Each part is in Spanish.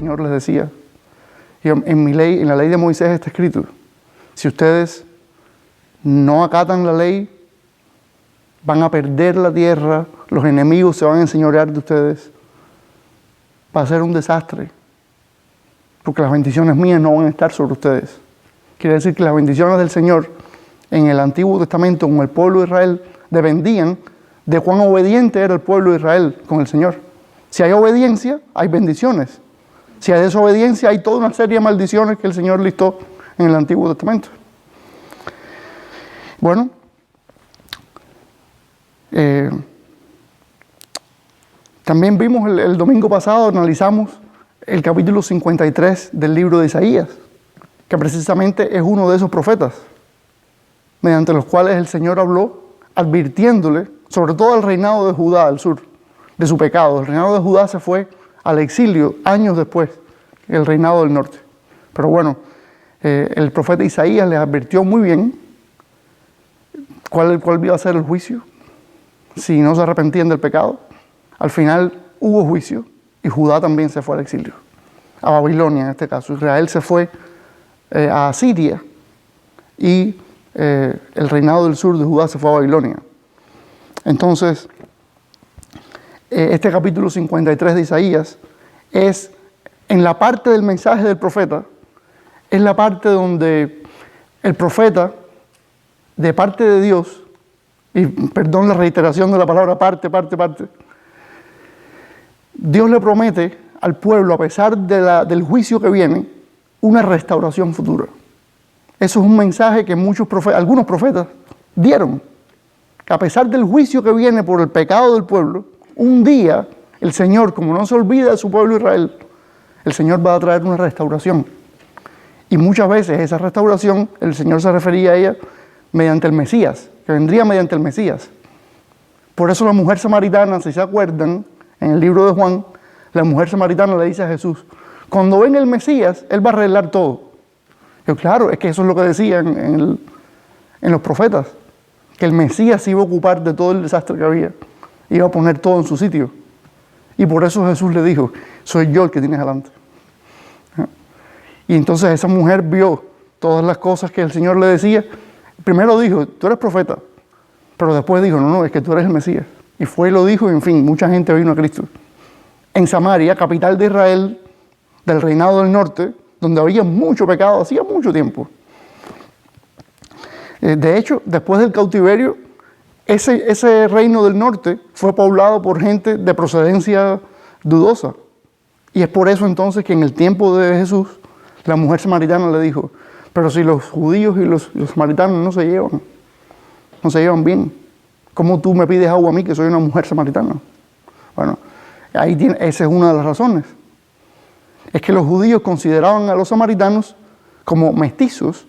Señor les decía. Y en mi ley, en la ley de Moisés está escrito, si ustedes no acatan la ley, van a perder la tierra, los enemigos se van a enseñorear de ustedes. Va a ser un desastre, porque las bendiciones mías no van a estar sobre ustedes. Quiere decir que las bendiciones del Señor en el Antiguo Testamento con el pueblo de Israel dependían de cuán obediente era el pueblo de Israel con el Señor. Si hay obediencia, hay bendiciones. Si hay desobediencia, hay toda una serie de maldiciones que el Señor listó en el Antiguo Testamento. Bueno, también vimos el domingo pasado, analizamos el capítulo 53 del libro de Isaías, que precisamente es uno de esos profetas, mediante los cuales el Señor habló, advirtiéndole, sobre todo al reinado de Judá al sur, de su pecado. El reinado de Judá se fue al exilio años después del reinado del norte. Pero bueno, el profeta Isaías les advirtió muy bien cuál iba a ser el juicio si no se arrepentían del pecado. Al final hubo juicio y Judá también se fue al exilio, a Babilonia en este caso. Israel se fue a Asiria y el reinado del sur de Judá se fue a Babilonia. Entonces, este capítulo 53 de Isaías es, en la parte del mensaje del profeta, es la parte donde el profeta, de parte de Dios, y perdón la reiteración de la palabra parte, Dios le promete al pueblo, a pesar del juicio que viene, una restauración futura. Eso es un mensaje que algunos profetas dieron, que a pesar del juicio que viene por el pecado del pueblo, un día el Señor, como no se olvida de su pueblo Israel, el Señor va a traer una restauración. Y muchas veces esa restauración, el Señor se refería a ella mediante el Mesías, que vendría mediante el Mesías. Por eso la mujer samaritana, si se acuerdan, en el libro de Juan, la mujer samaritana le dice a Jesús, cuando venga el Mesías, Él va a arreglar todo. Yo, claro, es que eso es lo que decían en los profetas, que el Mesías se iba a ocupar de todo el desastre que había, iba a poner todo en su sitio. Y por eso Jesús le dijo, soy yo el que tienes delante. Y entonces esa mujer vio todas las cosas que el Señor le decía. Primero dijo, tú eres profeta, pero después dijo, no, es que tú eres el Mesías. Y fue y lo dijo, y en fin, mucha gente vino a Cristo. En Samaria, capital de Israel, del reinado del norte, donde había mucho pecado, hacía mucho tiempo. De hecho, después del cautiverio, ese reino del norte fue poblado por gente de procedencia dudosa. Y es por eso entonces que en el tiempo de Jesús, la mujer samaritana le dijo, pero si los judíos y los samaritanos no se llevan bien, ¿cómo tú me pides agua a mí que soy una mujer samaritana? Bueno, esa es una de las razones. Es que los judíos consideraban a los samaritanos como mestizos,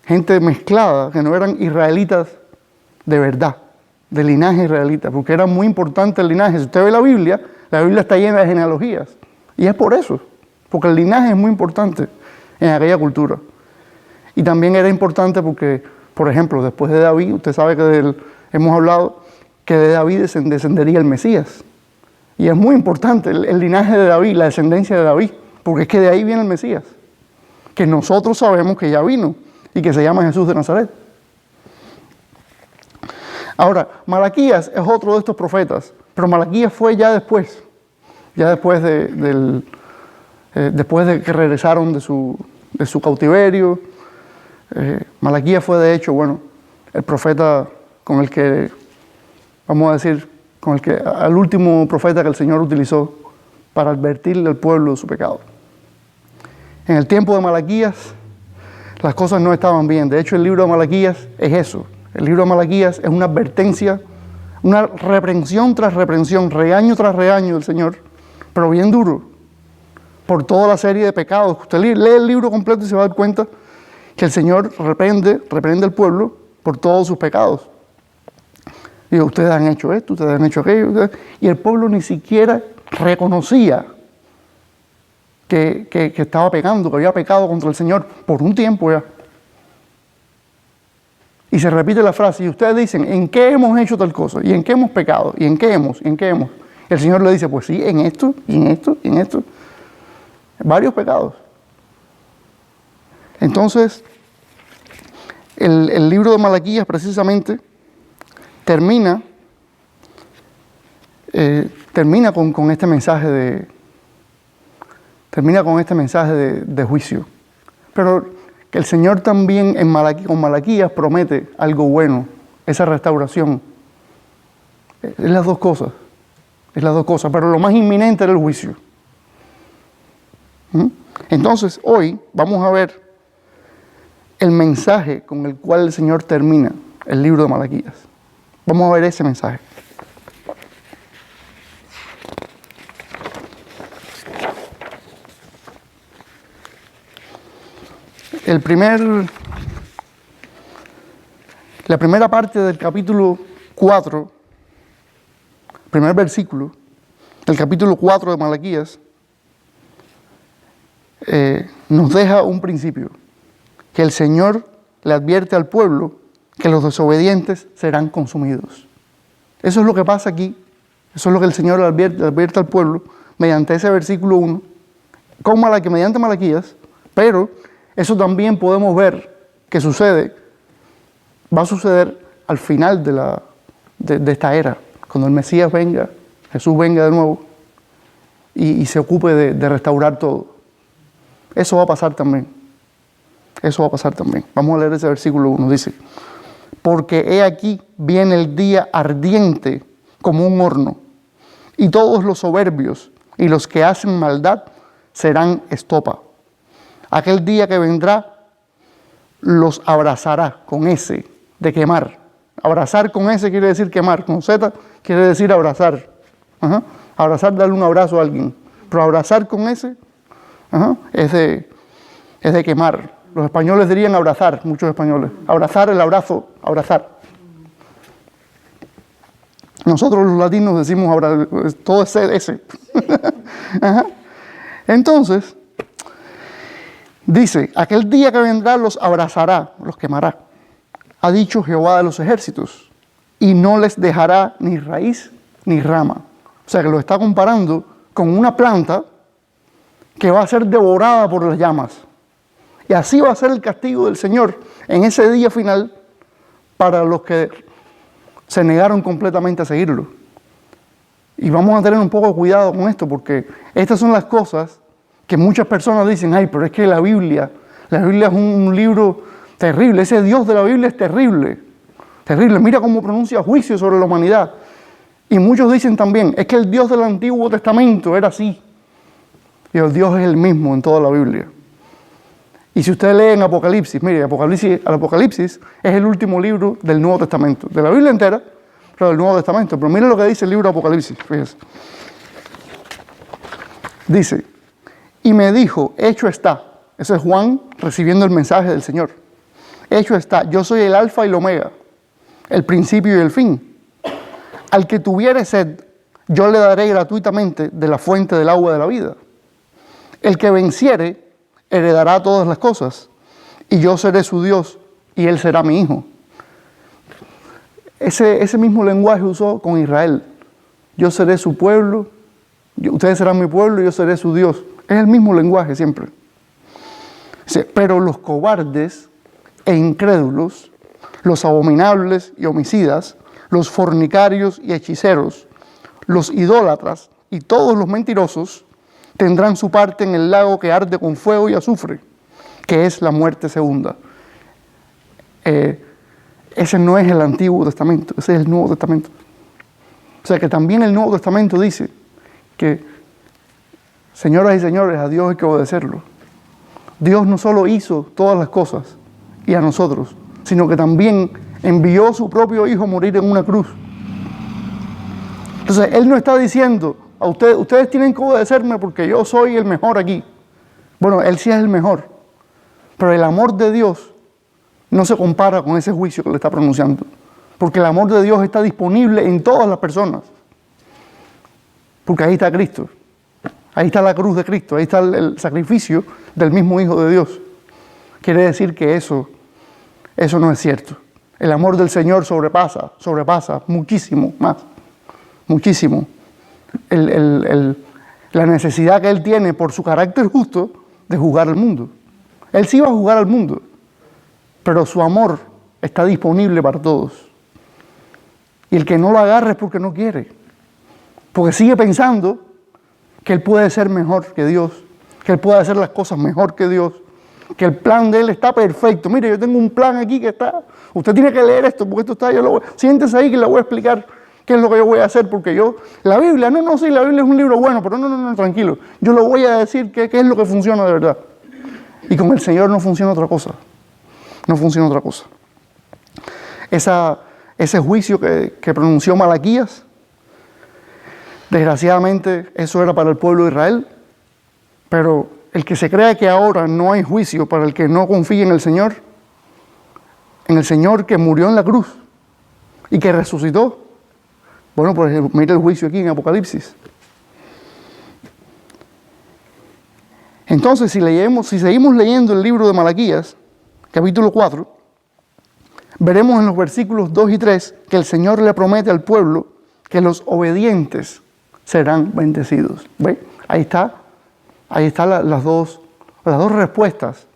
gente mezclada, que no eran israelitas de verdad, de linaje israelita, porque era muy importante el linaje. Si usted ve la Biblia está llena de genealogías. Y es por eso, porque el linaje es muy importante en aquella cultura. Y también era importante porque, por ejemplo, después de David, usted sabe que hemos hablado que de David descendería el Mesías. Y es muy importante el linaje de David, la descendencia de David, porque es que de ahí viene el Mesías, que nosotros sabemos que ya vino y que se llama Jesús de Nazaret. Ahora, Malaquías es otro de estos profetas, pero Malaquías fue ya después de que regresaron de su cautiverio. Malaquías fue de hecho, el profeta con el que, vamos a decir, al último profeta que el Señor utilizó para advertirle al pueblo de su pecado. En el tiempo de Malaquías, las cosas no estaban bien. De hecho, el libro de Malaquías es eso. El libro de Malaquías es una advertencia, una reprensión tras reprensión, regaño tras regaño del Señor, pero bien duro, por toda la serie de pecados. Usted lee el libro completo y se va a dar cuenta que el Señor reprende al pueblo por todos sus pecados. Y ustedes han hecho esto, ustedes han hecho aquello, y el pueblo ni siquiera reconocía que estaba pecando, que había pecado contra el Señor por un tiempo ya. Y se repite la frase, y ustedes dicen, ¿en qué hemos hecho tal cosa? ¿Y en qué hemos pecado? ¿Y en qué hemos? El Señor le dice, pues sí, en esto, y en esto, y en esto. varios pecados. Entonces, el libro de Malaquías precisamente termina con este mensaje de juicio. Pero que el Señor también con Malaquías promete algo bueno, esa restauración. Es las dos cosas, pero lo más inminente era el juicio. Entonces, hoy vamos a ver el mensaje con el cual el Señor termina el libro de Malaquías. Vamos a ver ese mensaje. La primera parte del capítulo 4, primer versículo del capítulo 4 de Malaquías, nos deja un principio, que el Señor le advierte al pueblo que los desobedientes serán consumidos. Eso es lo que pasa aquí, eso es lo que el Señor le advierte al pueblo mediante ese versículo 1, mediante Malaquías, pero eso también podemos ver que va a suceder al final de esta era, cuando el Mesías venga, Jesús venga de nuevo y se ocupe de restaurar todo. Eso va a pasar también. Vamos a leer ese versículo 1, dice: porque he aquí viene el día ardiente como un horno, y todos los soberbios y los que hacen maldad serán estopa. Aquel día que vendrá los abrazará con S de quemar. Abrazar con S quiere decir quemar, con Z quiere decir abrazar. Abrazar, darle un abrazo a alguien. Pero abrazar con S es de quemar. Los españoles dirían abrazar, muchos españoles. Abrazar, el abrazo, abrazar. Nosotros los latinos decimos todo es ese. Entonces, dice: aquel día que vendrá los abrazará, los quemará, ha dicho Jehová de los ejércitos, y no les dejará ni raíz ni rama. O sea que lo está comparando con una planta que va a ser devorada por las llamas. Y así va a ser el castigo del Señor en ese día final para los que se negaron completamente a seguirlo. Y vamos a tener un poco de cuidado con esto, porque estas son las cosas que muchas personas dicen: ay, pero es que la Biblia es un libro terrible, ese Dios de la Biblia es terrible, mira cómo pronuncia juicio sobre la humanidad. Y muchos dicen también: es que el Dios del Antiguo Testamento era así. Y el Dios es el mismo en toda la Biblia. Y si ustedes leen Apocalipsis, mire, Apocalipsis es el último libro del Nuevo Testamento, de la Biblia entera, pero del Nuevo Testamento. Pero miren lo que dice el libro de Apocalipsis, fíjense. Dice: y me dijo, hecho está. Ese es Juan recibiendo el mensaje del Señor. Hecho está, yo soy el alfa y el omega, el principio y el fin. Al que tuviere sed, yo le daré gratuitamente de la fuente del agua de la vida. El que venciere, heredará todas las cosas, y yo seré su Dios, y él será mi hijo. Ese mismo lenguaje usó con Israel. Yo seré su pueblo, ustedes serán mi pueblo, y yo seré su Dios. Es el mismo lenguaje siempre. Pero los cobardes e incrédulos, los abominables y homicidas, los fornicarios y hechiceros, los idólatras y todos los mentirosos tendrán su parte en el lago que arde con fuego y azufre, que es la muerte segunda. Ese no es el Antiguo Testamento, ese es el Nuevo Testamento. O sea que también el Nuevo Testamento dice que, señoras y señores, a Dios hay que obedecerlo. Dios no solo hizo todas las cosas y a nosotros, sino que también envió a su propio Hijo a morir en una cruz. Entonces, Él no está diciendo a ustedes tienen que obedecerme porque yo soy el mejor aquí. Bueno, Él sí es el mejor, pero el amor de Dios no se compara con ese juicio que le está pronunciando, porque el amor de Dios está disponible en todas las personas, porque ahí está Cristo, ahí está la cruz de Cristo, ahí está el sacrificio del mismo Hijo de Dios. Quiere decir que eso no es cierto. El amor del Señor sobrepasa muchísimo más, muchísimo la necesidad que Él tiene por su carácter justo de juzgar al mundo. Él sí va a juzgar al mundo, pero su amor está disponible para todos. Y el que no lo agarre es porque no quiere, porque sigue pensando que Él puede ser mejor que Dios, que Él puede hacer las cosas mejor que Dios, que el plan de Él está perfecto. Mire, yo tengo un plan aquí que está, usted tiene que leer esto, porque esto está, siéntese ahí que le voy a explicar qué es lo que yo voy a hacer, porque la Biblia, sí, la Biblia es un libro bueno, pero no, tranquilo, yo le voy a decir qué es lo que funciona de verdad. Y con el Señor no funciona otra cosa, no funciona otra cosa. Ese juicio que pronunció Malaquías, desgraciadamente eso era para el pueblo de Israel, pero el que se crea que ahora no hay juicio para el que no confía en el Señor que murió en la cruz y que resucitó, bueno, pues mira el juicio aquí en Apocalipsis. Entonces, si seguimos leyendo el libro de Malaquías, capítulo 4, veremos en los versículos 2 y 3 que el Señor le promete al pueblo que los obedientes serán bendecidos. ¿Ve? Ahí están las dos respuestas.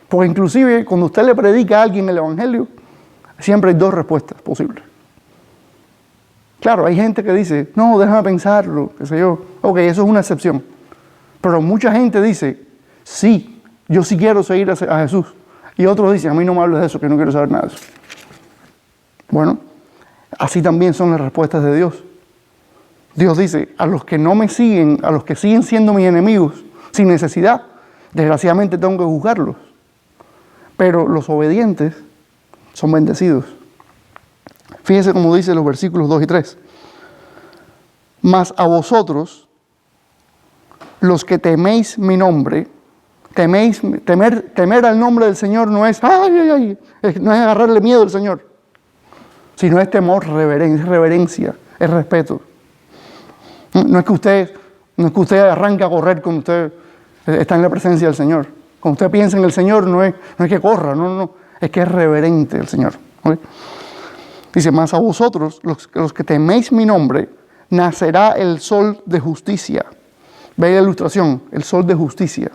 Porque inclusive cuando usted le predica a alguien el Evangelio, siempre hay dos respuestas posibles. Claro, hay gente que dice, no, déjame pensarlo, qué sé yo. Ok, eso es una excepción. Pero mucha gente dice, sí, yo sí quiero seguir a Jesús. Y otros dicen, a mí no me hables de eso, que no quiero saber nada de eso. Bueno, así también son las respuestas de Dios. Dios dice, a los que no me siguen, a los que siguen siendo mis enemigos, sin necesidad, desgraciadamente tengo que juzgarlos. Pero los obedientes son bendecidos. Fíjense cómo dice los versículos 2 y 3. Mas a vosotros, los que teméis mi nombre, temer al nombre del Señor no es, no es agarrarle miedo al Señor, sino es temor, reverencia, es respeto. No es que usted arranque a correr cuando usted está en la presencia del Señor. Cuando usted piensa en el Señor, no es que corra, no, es que es reverente el Señor. ¿Okay? Dice, mas a vosotros, los que teméis mi nombre, nacerá el sol de justicia. Ve la ilustración, el sol de justicia.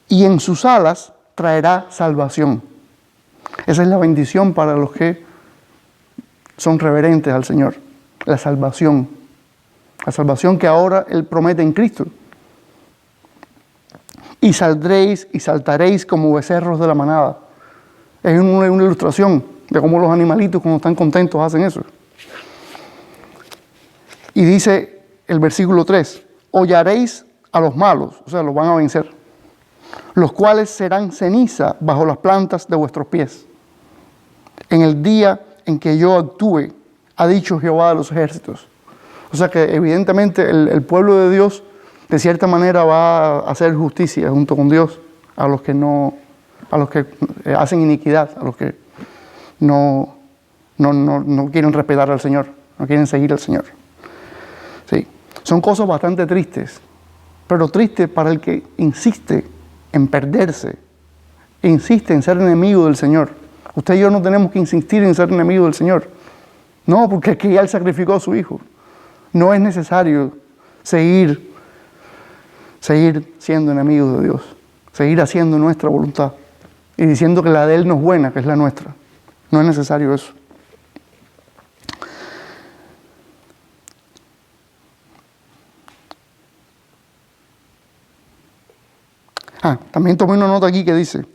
Y en sus alas traerá salvación. Esa es la bendición para los que son reverentes al Señor. La salvación que ahora Él promete en Cristo. Y saldréis y saltaréis como becerros de la manada. Es una ilustración de cómo los animalitos cuando están contentos hacen eso. Y dice el versículo 3, hollaréis a los malos, o sea, los van a vencer, los cuales serán ceniza bajo las plantas de vuestros pies. En el día en que yo actúe, ha dicho Jehová de los ejércitos. O sea que evidentemente el pueblo de Dios de cierta manera va a hacer justicia junto con Dios a los que hacen iniquidad, a los que no quieren respetar al Señor, no quieren seguir al Señor. Sí, son cosas bastante tristes, pero tristes para el que insiste en perderse, insiste en ser enemigo del Señor. Usted y yo no tenemos que insistir en ser enemigo del Señor. No, porque es que ya Él sacrificó a su Hijo. No es necesario seguir siendo enemigos de Dios, seguir haciendo nuestra voluntad y diciendo que la de Él no es buena, que es la nuestra. No es necesario eso. También tomé una nota aquí que dice,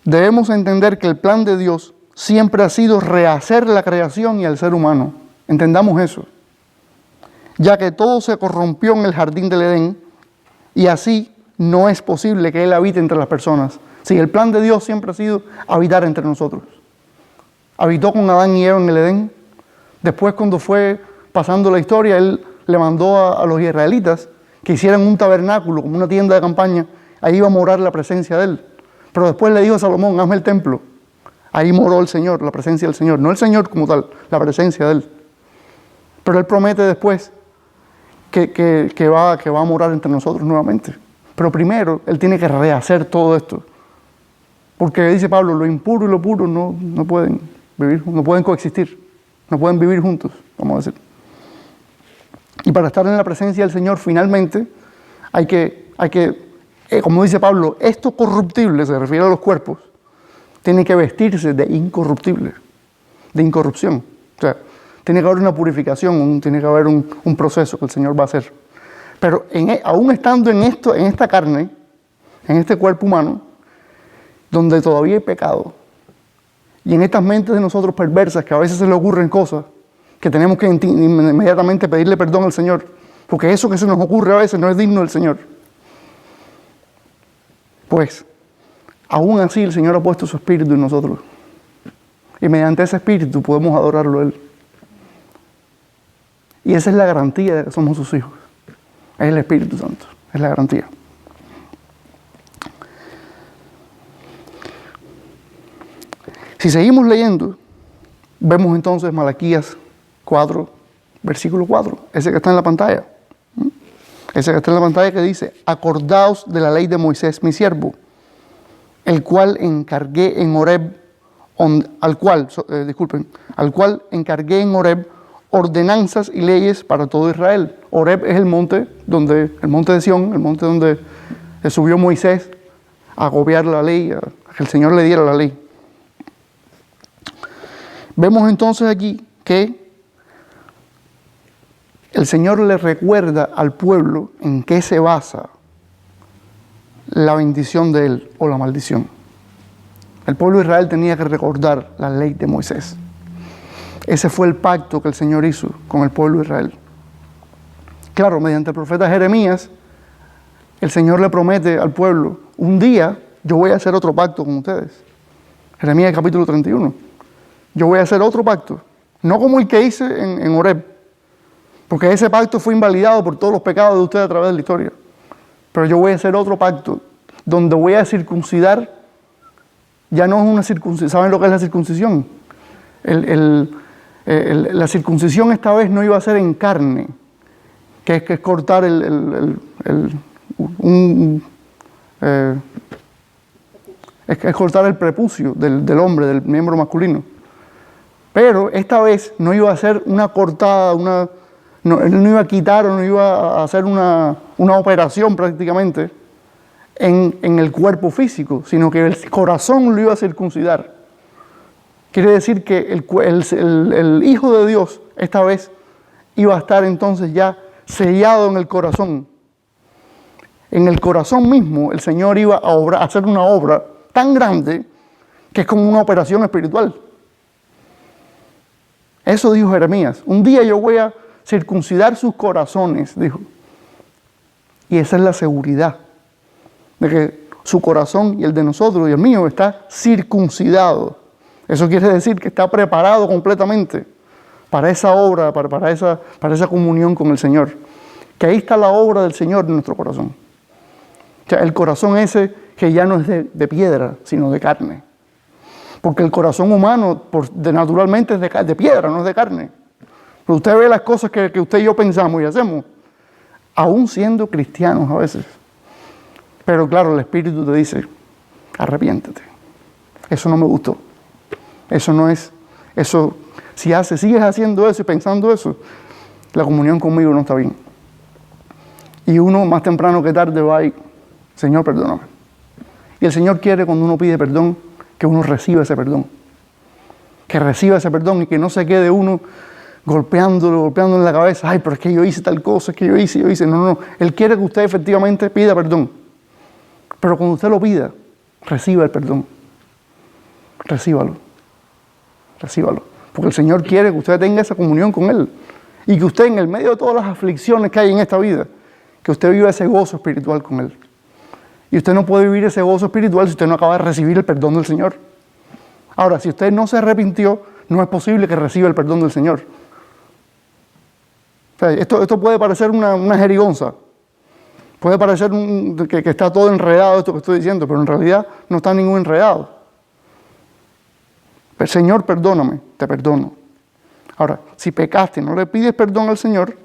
debemos entender que el plan de Dios siempre ha sido rehacer la creación y al ser humano. Entendamos eso. Ya que todo se corrompió en el jardín del Edén y así no es posible que Él habite entre las personas. Sí, el plan de Dios siempre ha sido habitar entre nosotros. Habitó con Adán y Eva en el Edén. Después, cuando fue pasando la historia, Él le mandó a los israelitas que hicieran un tabernáculo, como una tienda de campaña. Ahí iba a morar la presencia de Él. Pero después le dijo a Salomón, hazme el templo. Ahí moró el Señor, la presencia del Señor. No el Señor como tal, la presencia de Él. Pero Él promete después que va a morar entre nosotros nuevamente. Pero primero, Él tiene que rehacer todo esto. Porque dice Pablo, lo impuro y lo puro no pueden vivir, no pueden coexistir. No pueden vivir juntos, vamos a decir. Y para estar en la presencia del Señor, finalmente, hay que como dice Pablo, esto corruptible, se refiere a los cuerpos, tiene que vestirse de incorruptible, de incorrupción. O sea, tiene que haber una purificación, tiene que haber un proceso que el Señor va a hacer. Pero aún estando en esta carne, en este cuerpo humano, donde todavía hay pecado, y en estas mentes de nosotros perversas, que a veces se le ocurren cosas, que tenemos que inmediatamente pedirle perdón al Señor, porque eso que se nos ocurre a veces no es digno del Señor. Pues, aún así el Señor ha puesto su Espíritu en nosotros. Y mediante ese Espíritu podemos adorarlo a Él. Y esa es la garantía de que somos sus hijos. Es el Espíritu Santo, es la garantía. Si seguimos leyendo, vemos entonces Malaquías 4, versículo 4, ese que está en la pantalla. Ese que está en la pantalla que dice: acordaos de la ley de Moisés, mi siervo, el cual encargué en Horeb, al cual encargué en Horeb ordenanzas y leyes para todo Israel. Horeb es el monte de Sión, el monte donde subió Moisés a copiar la ley, a que el Señor le diera la ley. Vemos entonces aquí que el Señor le recuerda al pueblo en qué se basa la bendición de Él o la maldición. El pueblo de Israel tenía que recordar la ley de Moisés. Ese fue el pacto que el Señor hizo con el pueblo de Israel. Claro, mediante el profeta Jeremías, el Señor le promete al pueblo: un día yo voy a hacer otro pacto con ustedes. Jeremías capítulo 31. Yo voy a hacer otro pacto, no como el que hice en Horeb, porque ese pacto fue invalidado por todos los pecados de ustedes a través de la historia. Pero yo voy a hacer otro pacto donde voy a circuncidar. Ya no es una circuncisión. ¿Saben lo que es la circuncisión? La circuncisión esta vez no iba a ser en carne, que es cortar es cortar el prepucio del hombre, del miembro masculino. Pero esta vez no iba a ser una cortada, él no iba a quitar o no iba a hacer una operación prácticamente en el cuerpo físico, sino que el corazón lo iba a circuncidar. Quiere decir que el Hijo de Dios esta vez iba a estar entonces ya sellado en el corazón. En el corazón mismo el Señor iba a hacer una obra tan grande que es como una operación espiritual. Eso dijo Jeremías: un día yo voy a circuncidar sus corazones, dijo. Y esa es la seguridad de que su corazón y el de nosotros y el mío está circuncidado. Eso quiere decir que está preparado completamente para esa obra, para esa comunión con el Señor. Que ahí está la obra del Señor en nuestro corazón. O sea, el corazón ese que ya no es de piedra, sino de carne. Porque el corazón humano naturalmente es de piedra, no es de carne. Pero usted ve las cosas que usted y yo pensamos y hacemos, aún siendo cristianos a veces. Pero claro, el Espíritu te dice: arrepiéntete. Eso no me gustó. Eso no es, eso, sigues haciendo eso y pensando eso, la comunión conmigo no está bien. Y uno más temprano que tarde va y: Señor, perdóname. Y el Señor quiere, cuando uno pide perdón, que uno reciba ese perdón. Que reciba ese perdón y que no se quede uno golpeándolo en la cabeza: ay, pero es que yo hice tal cosa, es que yo hice. No. Él quiere que usted efectivamente pida perdón. Pero cuando usted lo pida, reciba el perdón. Recíbalo. Porque el Señor quiere que usted tenga esa comunión con Él. Y que usted, en el medio de todas las aflicciones que hay en esta vida, que usted viva ese gozo espiritual con Él. Y usted no puede vivir ese gozo espiritual si usted no acaba de recibir el perdón del Señor. Ahora, si usted no se arrepintió, no es posible que reciba el perdón del Señor. O sea, esto puede parecer una jerigonza. Puede parecer que está todo enredado esto que estoy diciendo, pero en realidad no está ningún enredado. Pero, Señor, perdóname, te perdono. Ahora, si pecaste y no le pides perdón al Señor,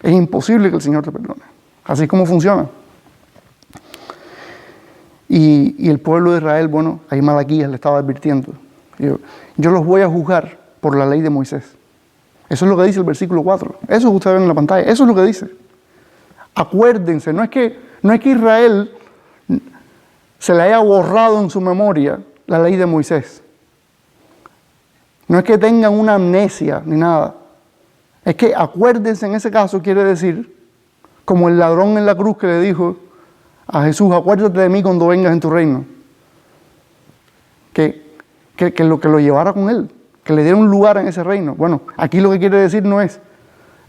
es imposible que el Señor te perdone. Así es como funciona. Y el pueblo de Israel, bueno, ahí Malaquías le estaba advirtiendo: yo los voy a juzgar por la ley de Moisés. Eso es lo que dice el versículo 4. Eso es lo que ustedes ven en la pantalla. Eso es lo que dice. Acuérdense, no es que Israel se le haya borrado en su memoria la ley de Moisés. No es que tengan una amnesia ni nada. Es que acuérdense, en ese caso quiere decir, como el ladrón en la cruz que le dijo a Jesús, acuérdate de mí cuando vengas en tu reino. Que lo llevara con él, que le diera un lugar en ese reino. Bueno, aquí lo que quiere decir no es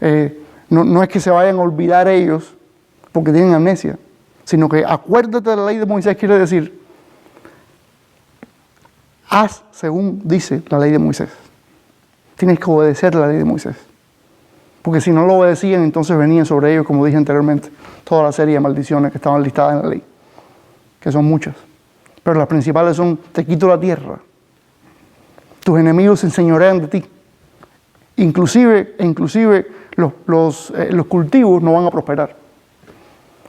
que se vayan a olvidar ellos porque tienen amnesia, sino que acuérdate de la ley de Moisés quiere decir, haz según dice la ley de Moisés. Tienes que obedecer la ley de Moisés. Porque si no lo obedecían, entonces venían sobre ellos, como dije anteriormente, toda la serie de maldiciones que estaban listadas en la ley, que son muchas. Pero las principales son, te quito la tierra, tus enemigos se enseñorean de ti, inclusive los cultivos no van a prosperar.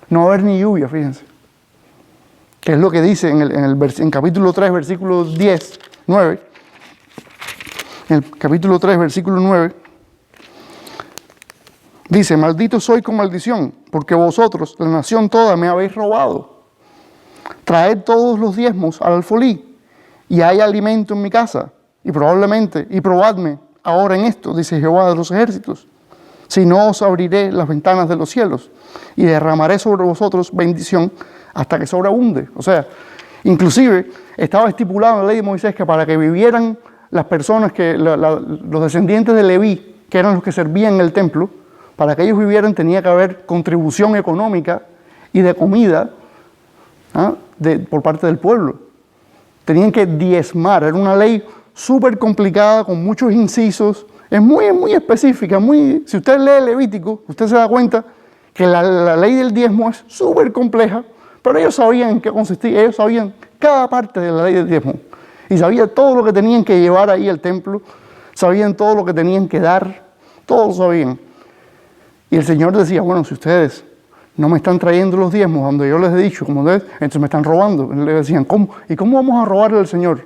No va a haber ni lluvia, fíjense. Que es lo que dice en capítulo 3, versículo 10, 9. En el capítulo 3, versículo 9. Dice, maldito soy con maldición, porque vosotros, la nación toda, me habéis robado. Traed todos los diezmos al alfolí, y hay alimento en mi casa, y probadme ahora en esto, dice Jehová de los ejércitos. Si no, os abriré las ventanas de los cielos, y derramaré sobre vosotros bendición hasta que sobreabunde. O sea, inclusive estaba estipulado en la ley de Moisés que para que vivieran las personas, los descendientes de Leví, que eran los que servían en el templo, para que ellos vivieran tenía que haber contribución económica y de comida por parte del pueblo. Tenían que diezmar, era una ley súper complicada, con muchos incisos, es muy específica, si usted lee Levítico, usted se da cuenta que la ley del diezmo es súper compleja, pero ellos sabían en qué consistía, ellos sabían cada parte de la ley del diezmo, y sabían todo lo que tenían que llevar ahí al templo, sabían todo lo que tenían que dar, todos lo sabían. Y el Señor decía, bueno, si ustedes no me están trayendo los diezmos donde yo les he dicho, como ustedes, entonces me están robando. Y le decían, ¿cómo? ¿Y cómo vamos a robarle al Señor?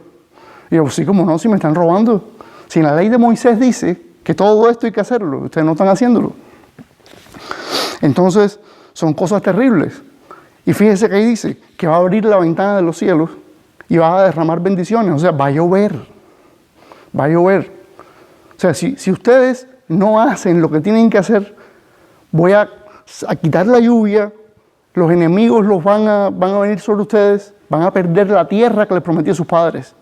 Y yo, sí, ¿cómo no? Si me están robando. Si en la ley de Moisés dice que todo esto hay que hacerlo, ustedes no están haciéndolo. Entonces, son cosas terribles. Y fíjese que ahí dice que va a abrir la ventana de los cielos y va a derramar bendiciones. O sea, va a llover. Va a llover. O sea, si ustedes no hacen lo que tienen que hacer, voy a quitar la lluvia, los enemigos van a venir sobre ustedes, van a perder la tierra que les prometí a sus padres.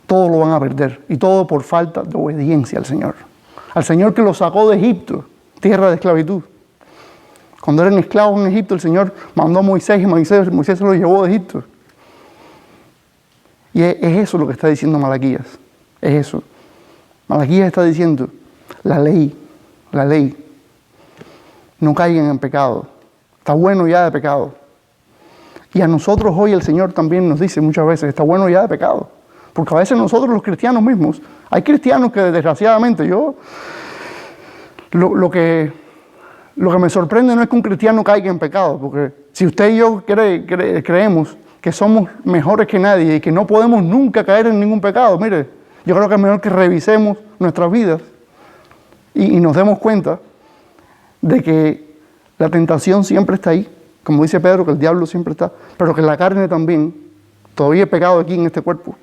Todo lo van a perder, y todo por falta de obediencia al Señor que los sacó de Egipto, tierra de esclavitud. Cuando eran esclavos en Egipto, el Señor mandó a Moisés, y Moisés se los llevó de Egipto. Y es eso lo que está diciendo Malaquías, es eso. Malaquías está diciendo, la ley, no caigan en pecado. Está bueno ya de pecado. Y a nosotros hoy el Señor también nos dice muchas veces, está bueno ya de pecado. Porque a veces nosotros los cristianos mismos, hay cristianos que desgraciadamente lo que me sorprende no es que un cristiano caiga en pecado, porque si usted y yo creemos que somos mejores que nadie y que no podemos nunca caer en ningún pecado, mire, yo creo que es mejor que revisemos nuestras vidas y nos demos cuenta de que la tentación siempre está ahí, como dice Pedro, que el diablo siempre está, pero que la carne también, todavía hay pecado aquí en este cuerpo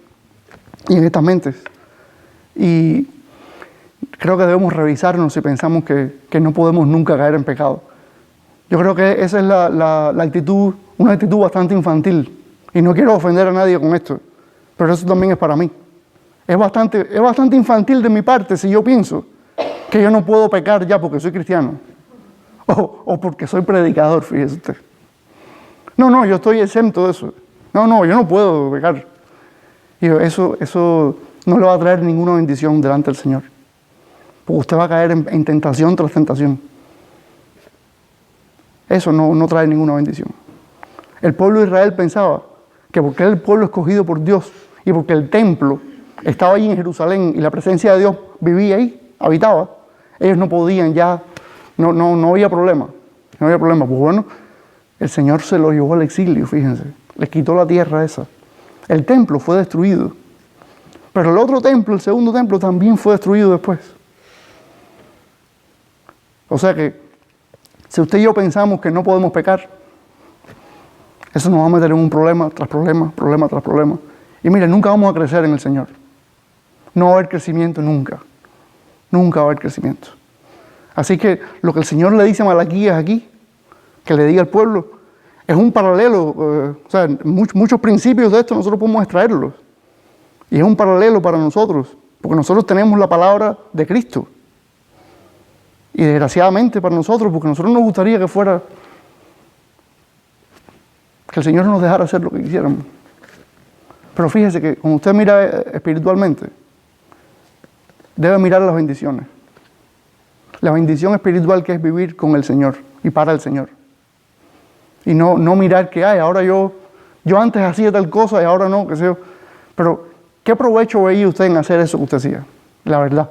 y en estas mentes. Y creo que debemos revisarnos si pensamos que no podemos nunca caer en pecado. Yo creo que esa es la actitud, una actitud bastante infantil, y no quiero ofender a nadie con esto, pero eso también es para mí. Es bastante infantil de mi parte si yo pienso que yo no puedo pecar ya porque soy cristiano. O porque soy predicador, fíjese usted. No, yo estoy exento de eso. No, yo no puedo pecar. Y eso no le va a traer ninguna bendición delante del Señor. Porque usted va a caer en tentación tras tentación. Eso no trae ninguna bendición. El pueblo de Israel pensaba que porque era el pueblo escogido por Dios y porque el templo estaba allí en Jerusalén y la presencia de Dios vivía ahí, habitaba, ellos no podían ya. No había problema. No había problema. Pues bueno, el Señor se lo llevó al exilio, fíjense. Les quitó la tierra esa. El templo fue destruido. Pero el otro templo, el segundo templo, también fue destruido después. O sea que si usted y yo pensamos que no podemos pecar, eso nos va a meter en un problema tras problema, problema tras problema. Y mire, nunca vamos a crecer en el Señor. No va a haber crecimiento nunca. Nunca va a haber crecimiento. Así que lo que el Señor le dice a Malaquías aquí, que le diga al pueblo, es un paralelo. O sea, muchos principios de esto nosotros podemos extraerlos. Y es un paralelo para nosotros, porque nosotros tenemos la palabra de Cristo. Y desgraciadamente para nosotros, porque a nosotros nos gustaría que fuera, que el Señor nos dejara hacer lo que quisiéramos. Pero fíjese que cuando usted mira espiritualmente, debe mirar las bendiciones. La bendición espiritual que es vivir con el Señor y para el Señor. Y no mirar que, ahora yo antes hacía tal cosa y ahora no, qué sé yo. Pero, ¿qué provecho veía usted en hacer eso que usted hacía? La verdad.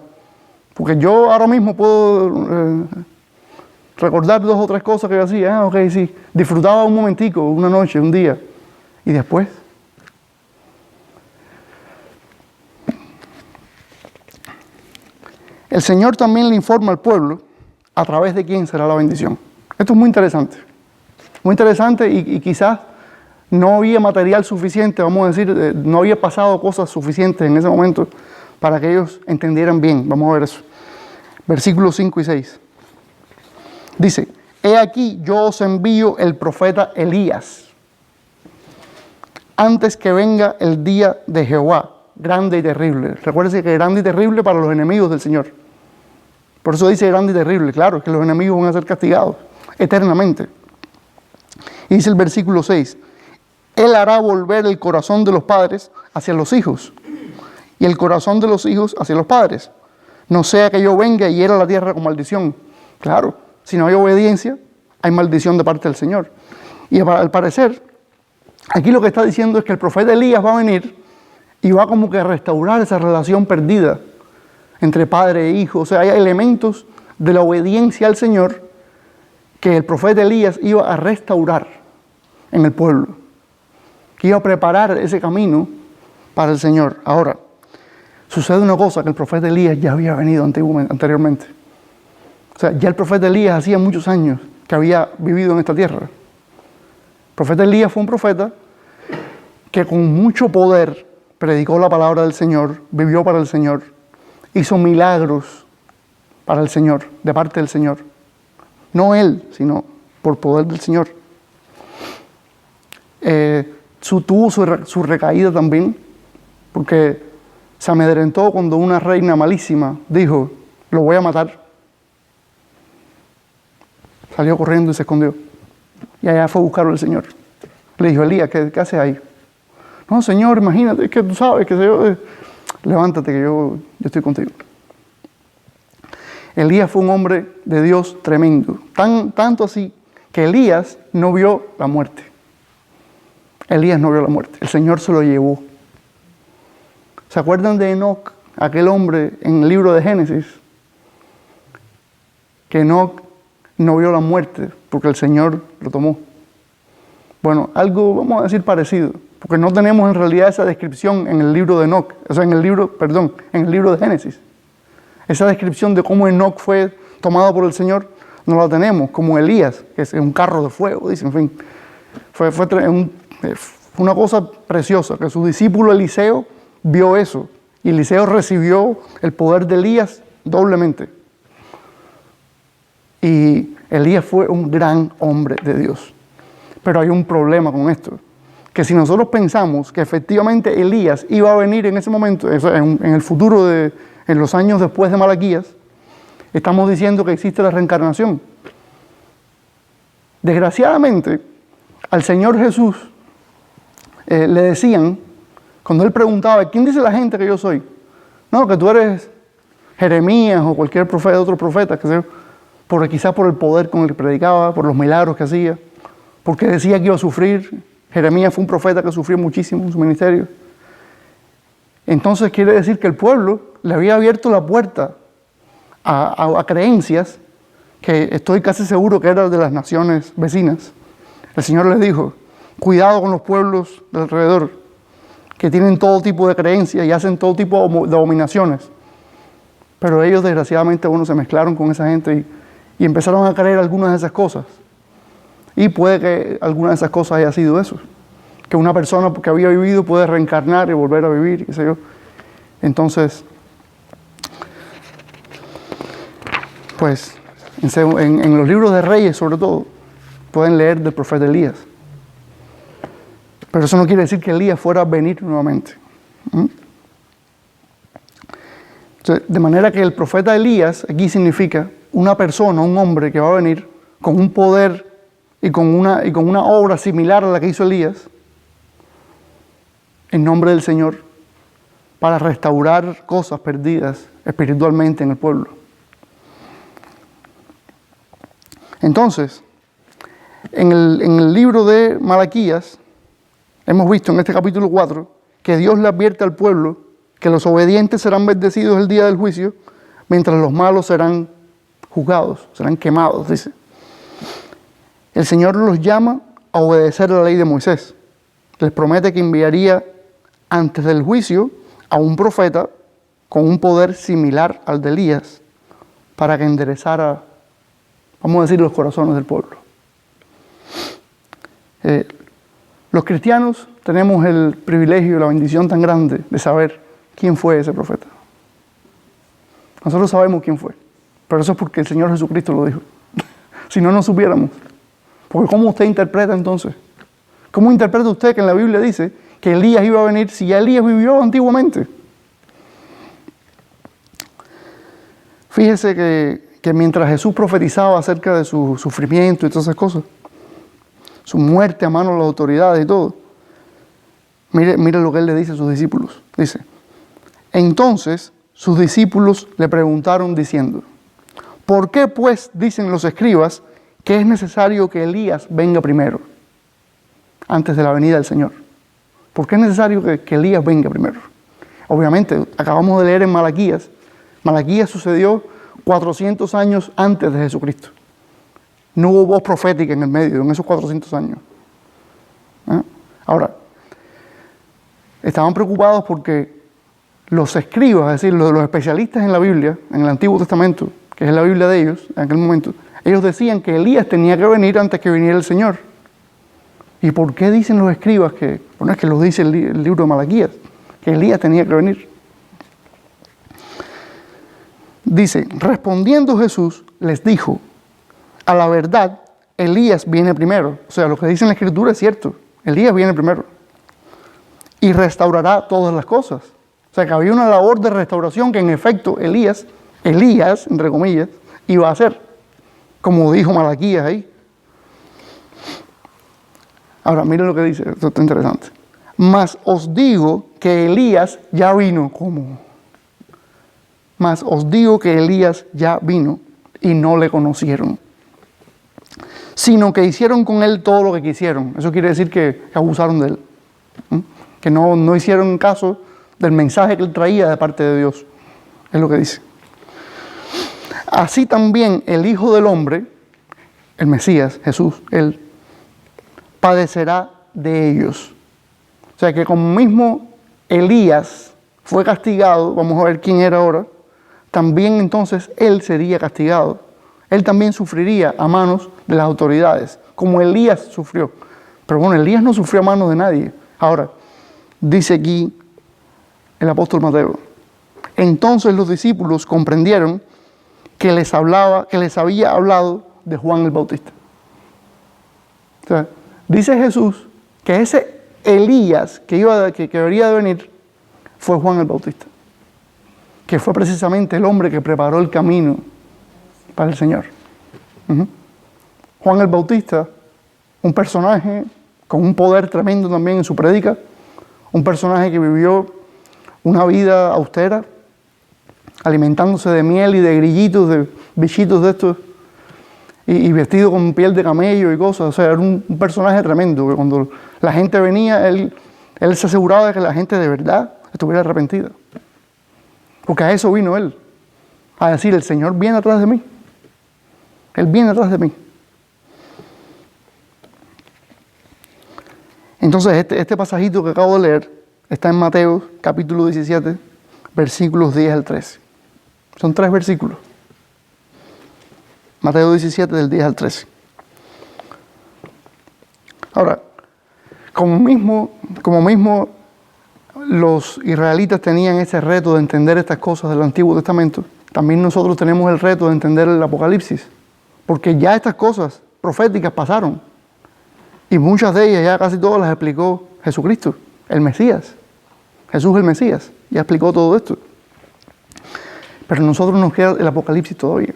Porque yo ahora mismo puedo recordar 2 o 3 cosas que yo hacía. Ok, sí. Disfrutaba un momentico, una noche, un día. Y después. El Señor también le informa al pueblo a través de quién será la bendición. Esto es muy interesante. Muy interesante y quizás no había material suficiente, vamos a decir, no había pasado cosas suficientes en ese momento para que ellos entendieran bien. Vamos a ver eso. Versículos 5 y 6. Dice, he aquí yo os envío el profeta Elías, antes que venga el día de Jehová, grande y terrible. Recuérdense que grande y terrible para los enemigos del Señor. Por eso dice grande y terrible. Claro, es que los enemigos van a ser castigados eternamente. Y dice el versículo 6, Él hará volver el corazón de los padres hacia los hijos, y el corazón de los hijos hacia los padres. No sea que yo venga y hiera la tierra con maldición. Claro, si no hay obediencia, hay maldición de parte del Señor. Y al parecer, aquí lo que está diciendo es que el profeta Elías va a venir y va como que a restaurar esa relación perdida entre padre e hijo. O sea, hay elementos de la obediencia al Señor que el profeta Elías iba a restaurar en el pueblo, que iba a preparar ese camino para el Señor. Ahora, sucede una cosa, que el profeta Elías ya había venido anteriormente. O sea, ya el profeta Elías hacía muchos años que había vivido en esta tierra. El profeta Elías fue un profeta que con mucho poder predicó la palabra del Señor, vivió para el Señor, hizo milagros para el Señor, de parte del Señor. No él, sino por poder del Señor. Tuvo su recaída también, porque se amedrentó cuando una reina malísima dijo, lo voy a matar. Salió corriendo y se escondió. Y allá fue a buscarlo el Señor. Le dijo, Elías, ¿qué haces ahí? No, Señor, imagínate, es que tú sabes que levántate que yo estoy contigo. Elías fue un hombre de Dios tremendo. Tanto así que Elías no vio la muerte. Elías no vio la muerte. El Señor se lo llevó. ¿Se acuerdan de Enoc, aquel hombre en el libro de Génesis? Que Enoc no vio la muerte porque el Señor lo tomó. Bueno, algo vamos a decir parecido, porque no tenemos en realidad esa descripción en el libro de Enoc, o sea, en el libro de Génesis. Esa descripción de cómo Enoc fue tomado por el Señor, no la tenemos, como Elías, que es un carro de fuego, dice, en fin. Fue una cosa preciosa, que su discípulo Eliseo vio eso, y Eliseo recibió el poder de Elías doblemente. Y Elías fue un gran hombre de Dios. Pero hay un problema con esto, que si nosotros pensamos que efectivamente Elías iba a venir en ese momento, en el futuro, en los años después de Malaquías, estamos diciendo que existe la reencarnación. Desgraciadamente, al Señor Jesús le decían, cuando Él preguntaba, ¿quién dice la gente que yo soy? No, que tú eres Jeremías o cualquier profeta, otro profeta, quizás por el poder con el que predicaba, por los milagros que hacía, porque decía que iba a sufrir. Jeremías fue un profeta que sufrió muchísimo en su ministerio. Entonces quiere decir que el pueblo le había abierto la puerta a creencias que estoy casi seguro que eran de las naciones vecinas. El Señor les dijo, cuidado con los pueblos de alrededor, que tienen todo tipo de creencias y hacen todo tipo de abominaciones. Pero ellos desgraciadamente se mezclaron con esa gente Y empezaron a creer algunas de esas cosas. Y puede que alguna de esas cosas haya sido eso. Que una persona que había vivido puede reencarnar y volver a vivir, qué sé yo. Entonces, pues, en los libros de Reyes, sobre todo, pueden leer del profeta Elías. Pero eso no quiere decir que Elías fuera a venir nuevamente. Entonces, de manera que el profeta Elías aquí significa una persona, un hombre que va a venir con un poder y con una obra similar a la que hizo Elías, en nombre del Señor, para restaurar cosas perdidas espiritualmente en el pueblo. Entonces, en el libro de Malaquías, hemos visto en este capítulo 4 que Dios le advierte al pueblo que los obedientes serán bendecidos el día del juicio, mientras los malos serán juzgados, serán quemados, dice. El Señor los llama a obedecer la ley de Moisés. Les promete que enviaría antes del juicio a un profeta con un poder similar al de Elías para que enderezara, vamos a decir, los corazones del pueblo. Los cristianos tenemos el privilegio y la bendición tan grande de saber quién fue ese profeta. Nosotros sabemos quién fue, pero eso es porque el Señor Jesucristo lo dijo. Si no, no supiéramos. Porque ¿cómo usted interpreta entonces? ¿Cómo interpreta usted que en la Biblia dice que Elías iba a venir si ya Elías vivió antiguamente? Fíjese que mientras Jesús profetizaba acerca de su sufrimiento y todas esas cosas, su muerte a manos de las autoridades y todo, mire lo que él le dice a sus discípulos. Dice, entonces sus discípulos le preguntaron diciendo, ¿por qué pues dicen los escribas que es necesario que Elías venga primero, antes de la venida del Señor? ¿Por qué es necesario que Elías venga primero? Obviamente, acabamos de leer en Malaquías. Malaquías sucedió 400 años antes de Jesucristo. No hubo voz profética en el medio, en esos 400 años. Ahora, estaban preocupados porque los escribas, es decir, los especialistas en la Biblia, en el Antiguo Testamento, que es la Biblia de ellos, en aquel momento, ellos decían que Elías tenía que venir antes que viniera el Señor. ¿Y por qué dicen los escribas que, bueno, es que lo dice el libro de Malaquías, que Elías tenía que venir? Dice, respondiendo Jesús, les dijo, a la verdad, Elías viene primero. O sea, lo que dice en la Escritura es cierto. Elías viene primero. Y restaurará todas las cosas. O sea, que había una labor de restauración que en efecto Elías, entre comillas, iba a hacer. Como dijo Malaquías ahí. Ahora, miren lo que dice, esto está interesante. Mas os digo que Elías ya vino. ¿Cómo? Mas os digo que Elías ya vino y no le conocieron, sino que hicieron con él todo lo que quisieron. Eso quiere decir que abusaron de él. Que no hicieron caso del mensaje que él traía de parte de Dios. Es lo que dice. Así también el Hijo del Hombre, el Mesías, Jesús, él padecerá de ellos. O sea que como mismo Elías fue castigado, vamos a ver quién era ahora, también entonces él sería castigado. Él también sufriría a manos de las autoridades, como Elías sufrió. Pero bueno, Elías no sufrió a manos de nadie. Ahora, dice aquí el apóstol Mateo, entonces los discípulos comprendieron que les había hablado de Juan el Bautista. O sea, dice Jesús que ese Elías que debería de venir fue Juan el Bautista, que fue precisamente el hombre que preparó el camino para el Señor. Juan el Bautista, un personaje con un poder tremendo también en su prédica, un personaje que vivió una vida austera, alimentándose de miel y de grillitos, de bichitos de estos, y vestido con piel de camello y cosas. O sea, era un personaje tremendo, que cuando la gente venía, él se aseguraba de que la gente de verdad estuviera arrepentida. Porque a eso vino él, a decir, el Señor viene atrás de mí. Él viene atrás de mí. Entonces, este pasajito que acabo de leer está en Mateo, capítulo 17, versículos 10 al 13. Son 3 versículos. Mateo 17, del 10 al 13. Ahora, como mismo los israelitas tenían ese reto de entender estas cosas del Antiguo Testamento, también nosotros tenemos el reto de entender el Apocalipsis, porque ya estas cosas proféticas pasaron, y muchas de ellas, ya casi todas las explicó Jesucristo, el Mesías. Jesús el Mesías, ya explicó todo esto. Pero a nosotros nos queda el Apocalipsis todavía.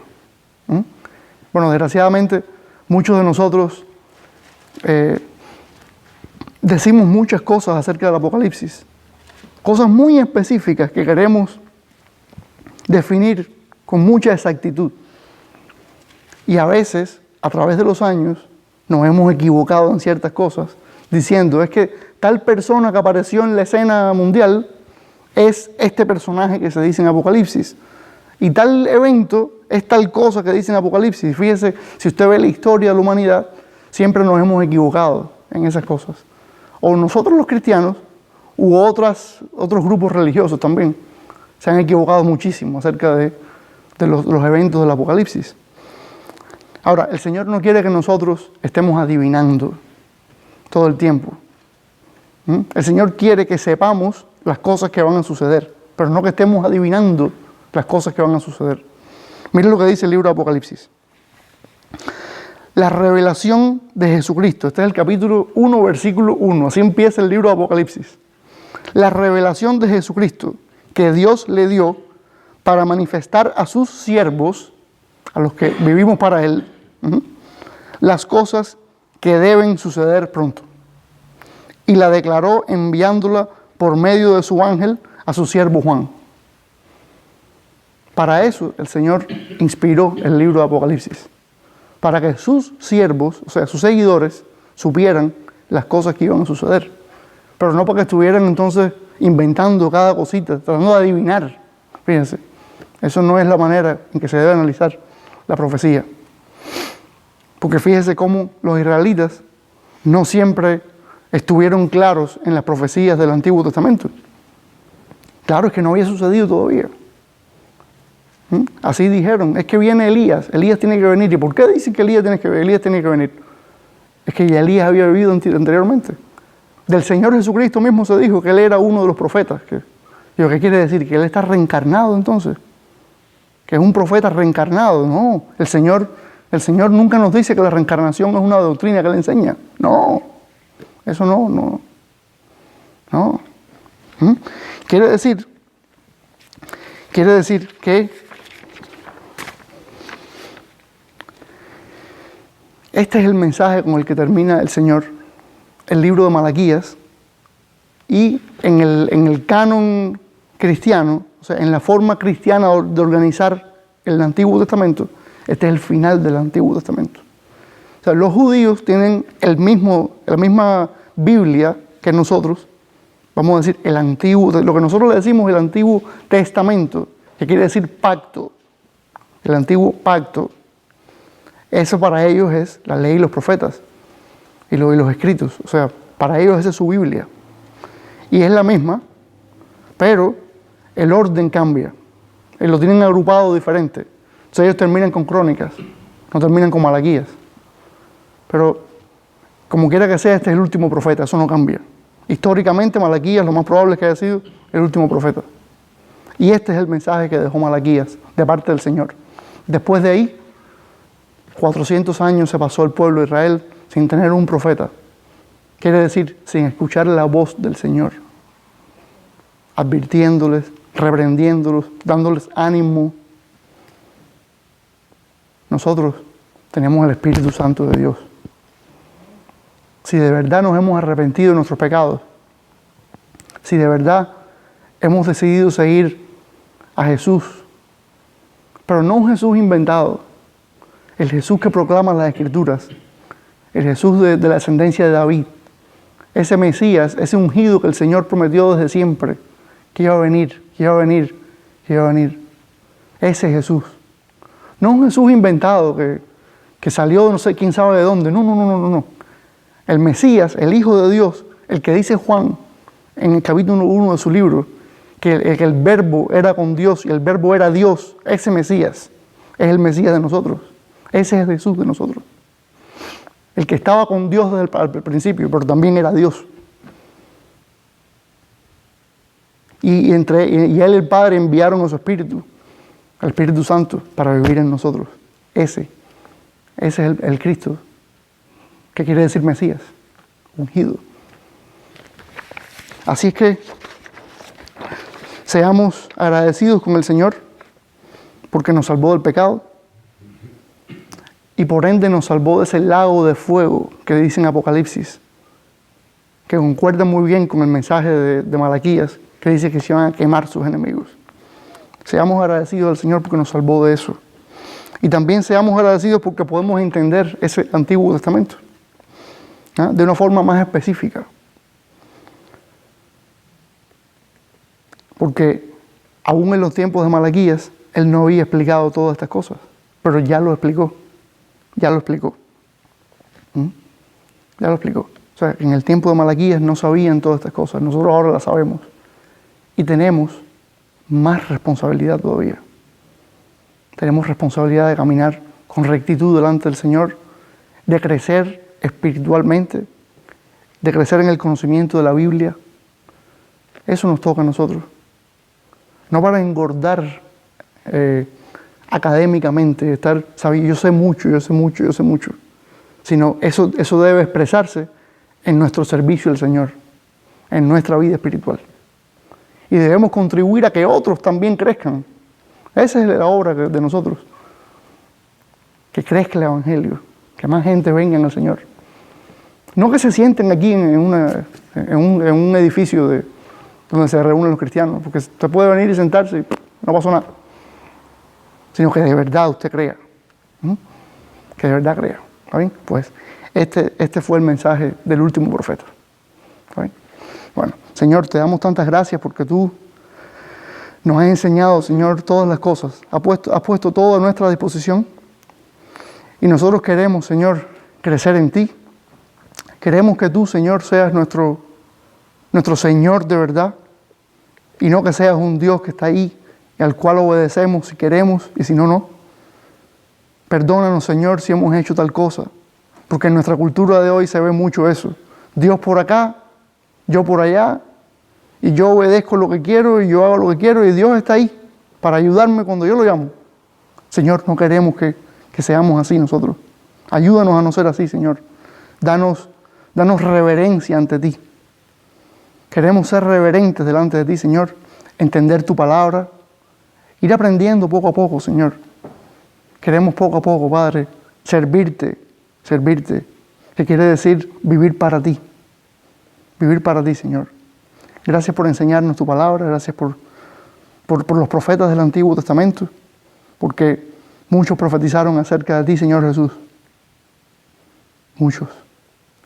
Bueno, desgraciadamente, muchos de nosotros decimos muchas cosas acerca del Apocalipsis, cosas muy específicas que queremos definir con mucha exactitud. Y a veces, a través de los años, nos hemos equivocado en ciertas cosas, diciendo, es que tal persona que apareció en la escena mundial es este personaje que se dice en Apocalipsis. Y tal evento es tal cosa que dice en Apocalipsis. Fíjese, si usted ve la historia de la humanidad, siempre nos hemos equivocado en esas cosas. O nosotros los cristianos, u otros grupos religiosos también, se han equivocado muchísimo acerca de los eventos del Apocalipsis. Ahora, el Señor no quiere que nosotros estemos adivinando todo el tiempo. El Señor quiere que sepamos las cosas que van a suceder, pero no que estemos adivinando las cosas que van a suceder. Miren lo que dice el libro de Apocalipsis. La revelación de Jesucristo. Este es el capítulo 1, versículo 1. Así empieza el libro de Apocalipsis. La revelación de Jesucristo que Dios le dio para manifestar a sus siervos, a los que vivimos para Él, las cosas que deben suceder pronto. Y la declaró enviándola por medio de su ángel a su siervo Juan. Para eso el Señor inspiró el libro de Apocalipsis, para que sus siervos, o sea, sus seguidores, supieran las cosas que iban a suceder. Pero no para que estuvieran entonces inventando cada cosita, tratando de adivinar. Fíjense, eso no es la manera en que se debe analizar la profecía. Porque fíjense cómo los israelitas no siempre estuvieron claros en las profecías del Antiguo Testamento. Claro, es que no había sucedido todavía. Así dijeron, es que viene Elías tiene que venir. ¿Y por qué dicen que Elías tiene que venir? Es que ya Elías había vivido anteriormente. Del Señor Jesucristo mismo se dijo que Él era uno de los profetas. ¿Y lo que quiere decir? Que Él está reencarnado entonces. Que es un profeta reencarnado. No, el Señor nunca nos dice que la reencarnación es una doctrina que Él enseña. No, eso no. Quiere decir que este es el mensaje con el que termina el Señor el libro de Malaquías, y en el canon cristiano, o sea, en la forma cristiana de organizar el Antiguo Testamento, este es el final del Antiguo Testamento. O sea, los judíos tienen la misma Biblia que nosotros, vamos a decir, lo que nosotros le decimos el Antiguo Testamento, que quiere decir pacto, el Antiguo Pacto. Eso para ellos es la ley y los profetas y los escritos. O sea, para ellos esa es su Biblia. Y es la misma, pero el orden cambia. Y lo tienen agrupado diferente. Entonces ellos terminan con Crónicas, no terminan con Malaquías. Pero como quiera que sea, este es el último profeta, eso no cambia. Históricamente Malaquías lo más probable es que haya sido el último profeta. Y este es el mensaje que dejó Malaquías de parte del Señor. Después de ahí, 400 años se pasó el pueblo de Israel sin tener un profeta. Quiere decir, sin escuchar la voz del Señor, advirtiéndoles, reprendiéndolos, dándoles ánimo. Nosotros tenemos el Espíritu Santo de Dios. Si de verdad nos hemos arrepentido de nuestros pecados, si de verdad hemos decidido seguir a Jesús, pero no un Jesús inventado, el Jesús que proclama las Escrituras, el Jesús de la ascendencia de David, ese Mesías, ese ungido que el Señor prometió desde siempre, que iba a venir. Ese Jesús. No un Jesús inventado que salió no sé quién sabe de dónde. No. El Mesías, el Hijo de Dios, el que dice Juan en el capítulo 1 de su libro, que el verbo era con Dios y el verbo era Dios, ese Mesías es el Mesías de nosotros. Ese es Jesús de nosotros. El que estaba con Dios desde el principio, pero también era Dios. Y Él y el Padre enviaron a su Espíritu, al Espíritu Santo, para vivir en nosotros. Ese es el Cristo, que quiere decir Mesías, ungido. Así es que seamos agradecidos con el Señor, porque nos salvó del pecado, y por ende nos salvó de ese lago de fuego que dice en Apocalipsis, que concuerda muy bien con el mensaje de Malaquías, que dice que se van a quemar sus enemigos. Seamos agradecidos al Señor porque nos salvó de eso. Y también seamos agradecidos porque podemos entender ese Antiguo Testamento, ¿ah?, de una forma más específica. Porque aún en los tiempos de Malaquías, él no había explicado todas estas cosas, pero ya lo explicó. Ya lo explicó. Ya lo explicó. O sea, en el tiempo de Malaquías no sabían todas estas cosas. Nosotros ahora las sabemos. Y tenemos más responsabilidad todavía. Tenemos responsabilidad de caminar con rectitud delante del Señor, de crecer espiritualmente, de crecer en el conocimiento de la Biblia. Eso nos toca a nosotros. No para engordar académicamente, estar, ¿sabes? Yo sé mucho, sino eso debe expresarse en nuestro servicio al Señor, en nuestra vida espiritual. Y debemos contribuir a que otros también crezcan. Esa es la obra de nosotros. Que crezca el Evangelio, que más gente venga al Señor. No que se sienten aquí en un edificio donde se reúnen los cristianos, porque usted puede venir y sentarse y no pasó nada. Sino que de verdad usted crea. Que de verdad crea. ¿Está bien? Pues este fue el mensaje del último profeta. ¿Está bien? Bueno, Señor, te damos tantas gracias porque tú nos has enseñado, Señor, todas las cosas. Has puesto todo a nuestra disposición. Y nosotros queremos, Señor, crecer en ti. Queremos que tú, Señor, seas nuestro Señor de verdad. Y no que seas un Dios que está ahí y al cual obedecemos si queremos y si no, no. Perdónanos, Señor, si hemos hecho tal cosa. Porque en nuestra cultura de hoy se ve mucho eso. Dios por acá, yo por allá, y yo obedezco lo que quiero y yo hago lo que quiero y Dios está ahí para ayudarme cuando yo lo llamo. Señor, no queremos que seamos así nosotros. Ayúdanos a no ser así, Señor. Danos reverencia ante ti. Queremos ser reverentes delante de ti, Señor. Entender tu palabra. Ir aprendiendo poco a poco, Señor. Queremos poco a poco, Padre, servirte, que quiere decir vivir para ti. Vivir para ti, Señor. Gracias por enseñarnos tu palabra, gracias por los profetas del Antiguo Testamento, porque muchos profetizaron acerca de ti, Señor Jesús. Muchos.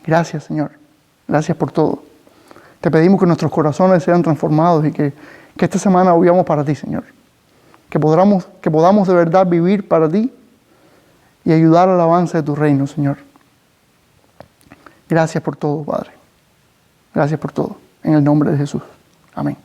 Gracias, Señor. Gracias por todo. Te pedimos que nuestros corazones sean transformados y que esta semana vivamos para ti, Señor. Que podamos de verdad vivir para ti y ayudar al avance de tu reino, Señor. Gracias por todo, Padre. Gracias por todo. En el nombre de Jesús. Amén.